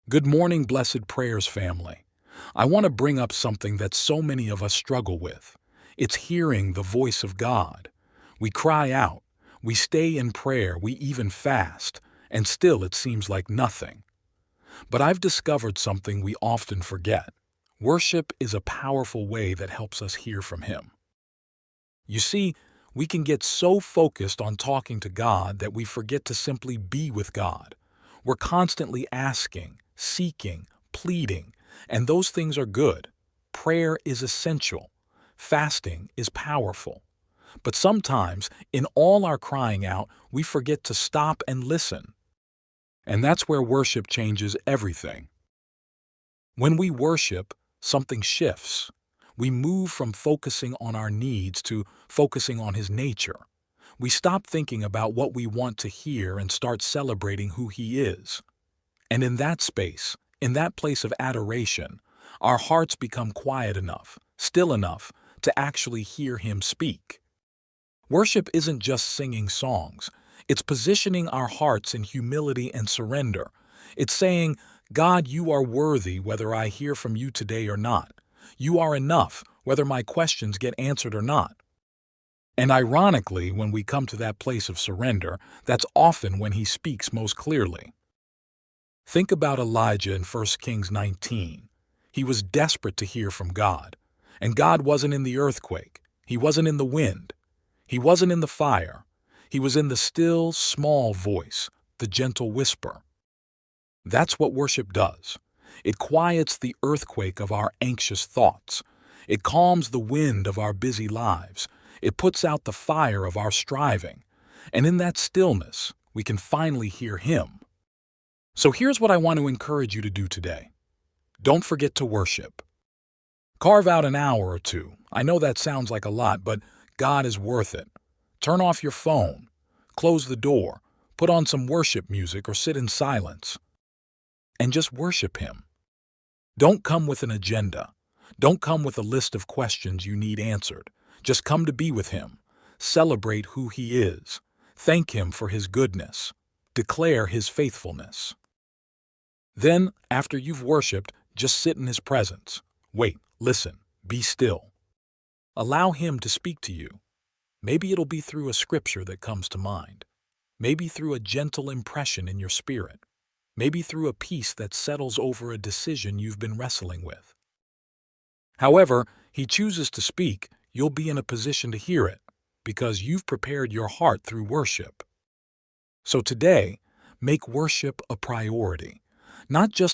Good morning, Blessed Prayers family. I want to bring up something that so many of us struggle with. It's hearing the voice of God. We cry out, we stay in prayer, we even fast, and still it seems like nothing. But I've discovered something we often forget. Worship is a powerful way that helps us hear from Him. You see, we can get so focused on talking to God that we forget to simply be with God. We're constantly asking, seeking, pleading, and those things are good. Prayer is essential. Fasting is powerful. But sometimes, in all our crying out, we forget to stop and listen. And that's where worship changes everything. When we worship, something shifts. We move from focusing on our needs to focusing on His nature. We stop thinking about what we want to hear and start celebrating who He is. And in that space, in that place of adoration, our hearts become quiet enough, still enough, to actually hear Him speak. Worship isn't just singing songs. It's positioning our hearts in humility and surrender. It's saying, God, you are worthy whether I hear from you today or not. You are enough whether my questions get answered or not. And ironically, when we come to that place of surrender, that's often when He speaks most clearly. Think about Elijah in 1 Kings 19. He was desperate to hear from God. And God wasn't in the earthquake. He wasn't in the wind. He wasn't in the fire. He was in the still, small voice, the gentle whisper. That's what worship does. It quiets the earthquake of our anxious thoughts. It calms the wind of our busy lives. It puts out the fire of our striving. And in that stillness, we can finally hear Him. So here's what I want to encourage you to do today. Don't forget to worship. Carve out an hour or two. I know that sounds like a lot, but God is worth it. Turn off your phone. Close the door. Put on some worship music or sit in silence. And just worship Him. Don't come with an agenda. Don't come with a list of questions you need answered. Just come to be with Him. Celebrate who He is. Thank Him for His goodness. Declare His faithfulness. Then, after you've worshiped, just sit in His presence. Wait, listen, be still. Allow Him to speak to you. Maybe it'll be through a scripture that comes to mind. Maybe through a gentle impression in your spirit. Maybe through a peace that settles over a decision you've been wrestling with. However He chooses to speak, you'll be in a position to hear it, because you've prepared your heart through worship. So today, make worship a priority. Not just